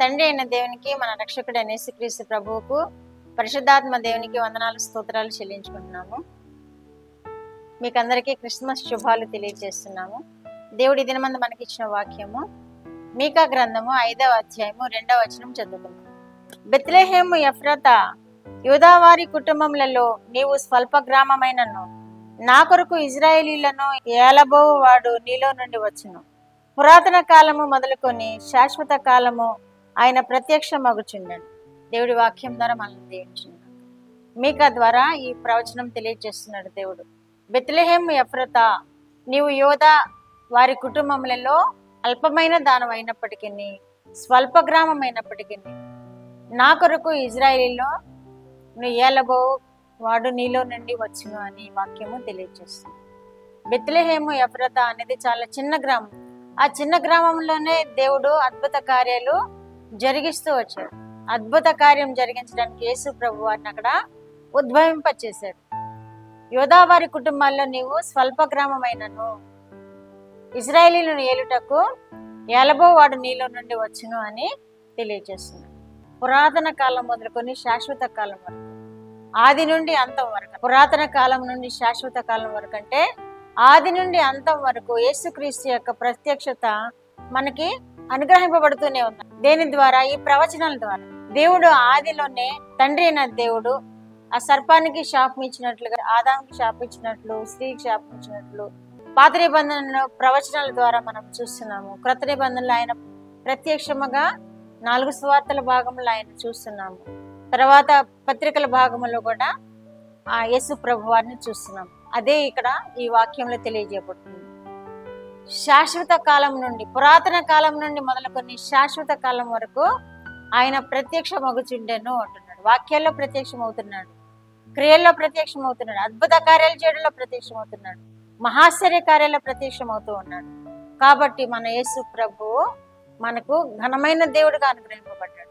తండ్రి అయిన దేవునికి, మన రక్షకుడైన యేసుక్రీస్తు ప్రభువుకు, పరిశుద్ధాత్మ దేవునికి వందనాలు స్తోత్రాలు చెల్లించుకుంటున్నాము. మీకందరికీ క్రిస్మస్ శుభాలు తెలియజేస్తున్నాము. దేవుడి దినమందు మనకి ఇచ్చిన వాక్యము మీకా గ్రంథము 5వ అధ్యాయము 2వ వచనం చదువుకుందాం. బెత్లెహేము ఎఫ్రాతా, యూదావారి కుటుంబములలో నీవు స్వల్ప గ్రామమైనను, నా కొరకు ఇజ్రాయేలీలను ఏలబోవు వాడు నీలో నుండి వచ్చును. పురాతన కాలము మొదలుకొని శాశ్వత కాలము ఆయన ప్రత్యక్షమగుచుండెను. దేవుడి వాక్యం ద్వారా మనల్ని దీవించున్నాడు. మీకా ద్వారా ఈ ప్రవచనం తెలియజేస్తున్నాడు దేవుడు. బెత్లెహేము ఎఫ్రాతా, నీవు యోదా వారి కుటుంబములలో అల్పమైన దానం అయినప్పటికీ, స్వల్ప గ్రామం అయినప్పటికీ, నా కొరకు ఇజ్రాయేలీలో నువ్వు ఏలబోవు వాడు నీలో నుండి వచ్చును అని వాక్యము తెలియజేస్తుంది. బెత్లెహేము ఎఫ్రాతా అనేది చాలా చిన్న గ్రామం. ఆ చిన్న గ్రామంలోనే దేవుడు అద్భుత కార్యాలు జరిగిస్తూ వచ్చాడు. అద్భుత కార్యం జరిగించడానికి యేసు ప్రభు వారిని అక్కడ ఉద్భవింపచేశాడు. యోదావారి కుటుంబాల్లో నీవు స్వల్ప గ్రామమైనను, ఇజ్రాయేలీలను ఏలుటకు ఏలబో వాడు నీలో నుండి వచ్చును అని తెలియజేస్తున్నాడు. పురాతన కాలం మొదలుకొని శాశ్వత కాలం వరకు, ఆది నుండి అంతం వరకు, పురాతన కాలం నుండి శాశ్వత కాలం వరకు అంటే ఆది నుండి అంతం వరకు యేసుక్రీస్తు యొక్క ప్రత్యక్షత మనకి అనుగ్రహింపబడుతూనే ఉంది. దేని ద్వారా? ఈ ప్రవచనాల ద్వారా. దేవుడు ఆదిలోనే తండ్రి అయిన దేవుడు ఆ సర్పానికి శాపం ఇచ్చినట్లుగా, ఆదాముకి శాపం ఇచ్చినట్లు, స్త్రీకి శాపం ఇచ్చినట్లు పాత నిబంధనలో ప్రవచనాల ద్వారా మనం చూస్తున్నాము. క్రొత్త నిబంధనలు ఆయన ప్రత్యక్షముగా 4 సువార్తల భాగంలో ఆయన చూస్తున్నాము. తర్వాత పత్రికల భాగంలో కూడా ఆ యేసు ప్రభు వారిని చూస్తున్నాము. అదే ఇక్కడ ఈ వాక్యంలో తెలియజేయబడుతుంది. శాశ్వత కాలం నుండి, పురాతన కాలం నుండి మొదలుకొని శాశ్వత కాలం వరకు ఆయన ప్రత్యక్షమగుచుండెను అంటున్నాడు. వాక్యాల్లో ప్రత్యక్షమవుతున్నాడు, క్రియల్లో ప్రత్యక్షమవుతున్నాడు, అద్భుత కార్యాలు చేయడంలో ప్రత్యక్షమవుతున్నాడు, మహాశ్చర్య కార్యాల్లో ప్రత్యక్షమవుతూ ఉన్నాడు. కాబట్టి మన యేసు ప్రభువు మనకు ఘనమైన దేవుడిగా అనుగ్రహింపబడ్డాడు.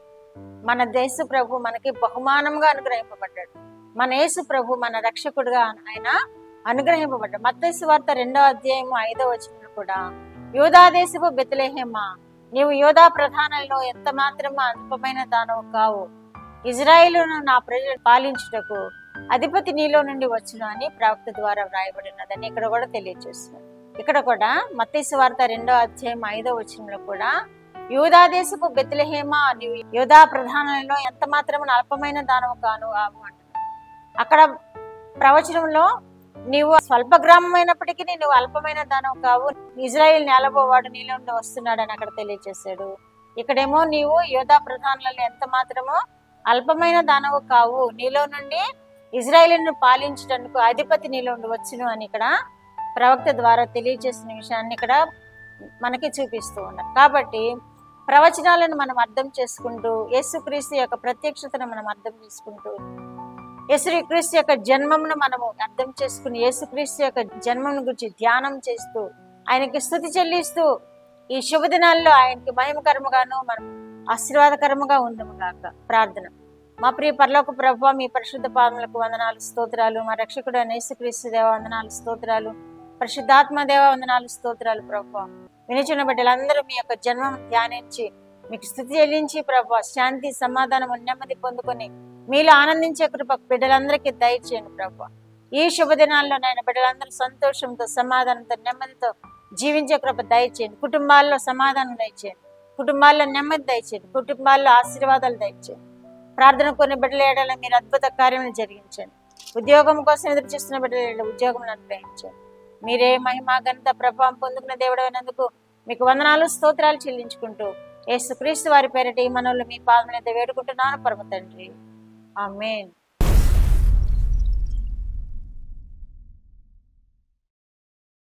మన యేసు ప్రభు మనకి బహుమానంగా అనుగ్రహింపబడ్డాడు. మన యేసు ప్రభు మన రక్షకుడుగా ఆయన అనుగ్రహింపబడ్డాడు. మత్తయి సువార్త 2వ అధ్యాయము 5వ వచనంలో కూడా, యూదా దేశపు బెత్లెహేమా, నీవు యూదా ప్రధానంలో ఎంత మాత్రమూ అల్పమైన దానవు కావు, ఇజ్రాయేలును నా ప్రజలు పాలించుటకు అధిపతి నీలో నుండి వచ్చును అని ప్రవక్త ద్వారా వ్రాయబడినదని ఇక్కడ కూడా తెలియజేస్తున్నారు. ఇక్కడ కూడా మత్తయి సువార్త 2వ అధ్యాయం 5వ వచనంలో కూడా, యూదా దేశపు బెత్లెహేమా, నీవు యూదా ప్రధానంలో ఎంత మాత్రమూ అల్పమైన దానవు కాను అంటున్నారు. అక్కడ ప్రవచనంలో నీవు స్వల్ప గ్రామం అయినప్పటికీ నువ్వు అల్పమైన దానవు కావు, ఇజ్రాయేల్ నేలబోవాడు నీలో నుండి వస్తున్నాడు అని అక్కడ తెలియజేశాడు. ఇక్కడేమో నీవు యోధా ప్రధానులలో ఎంత మాత్రమో అల్పమైన దానవు కావు, నీలో నుండి ఇజ్రాయేలును పాలించడానికి అధిపతి నీలో నుండి వచ్చును అని ఇక్కడ ప్రవక్త ద్వారా తెలియజేసిన విషయాన్ని ఇక్కడ మనకి చూపిస్తూ ఉన్నారు. కాబట్టి ప్రవచనాలను మనం అర్థం చేసుకుంటూ, యేసుక్రీస్తు యొక్క ప్రత్యక్షతను మనం అర్థం చేసుకుంటూ, యేసుక్రీస్తు యొక్క జన్మమును మనము అర్థం చేసుకుని, యేసుక్రీస్తు యొక్క జన్మను గురించి ధ్యానం చేస్తూ, ఆయనకి స్తుతి చెల్లిస్తూ, ఈ శుభదినాల్లో ఆయనకి మహిమకరముగాను మనం ఆశీర్వాదకరముగా ఉందము గాక. ప్రార్థన. మా ప్రియ పరలోక ప్రభువా, మీ పరిశుద్ధ పాదములకు వందనాలు స్తోత్రాలు. మా రక్షకుడు యేసుక్రీస్తు దేవ వందనాలు స్తోత్రాలు. పరిశుద్ధాత్మ దేవ వందనాలు స్తోత్రాలు. ప్రభువా, వినిచిన బిడ్డలందరూ మీ యొక్క జన్మం ధ్యానించి మీకు స్తుతి చెల్లించి ప్రభువా, శాంతి సమాధానం నెమ్మది పొందుకొని మీలో ఆనందించే కృప బిడ్డలందరికీ దయచేయండి ప్రభువా. ఈ శుభదినాల్లో నాయన బిడ్డలందరూ సంతోషంతో, సమాధానంతో, నెమ్మదితో జీవించే కృప దయచేయండి. కుటుంబాల్లో సమాధానం దయచేయండి, కుటుంబాల్లో నెమ్మది దయచేయండి, కుటుంబాల్లో ఆశీర్వాదాలు దయచేయండి. ప్రార్థన కొన్ని బిడ్డల ఏడల మీరు అద్భుత కార్యములు జరిగించండి. ఉద్యోగం కోసం ఎదురు చూస్తున్న బిడ్డల ఉద్యోగం అనుగ్రహించండి. మీరే మహిమ ఘనత ప్రభావం పొందుకున్న దేవుడు అయినందుకు మీకు వందనాలు స్తోత్రాలు చెల్లించుకుంటూ యేసుక్రీస్తు వారి పేరిట ఈ మనవులు మీ పాదముల మీద వేడుకుంటున్నాను పరమ తండ్రి. ఆమేన్.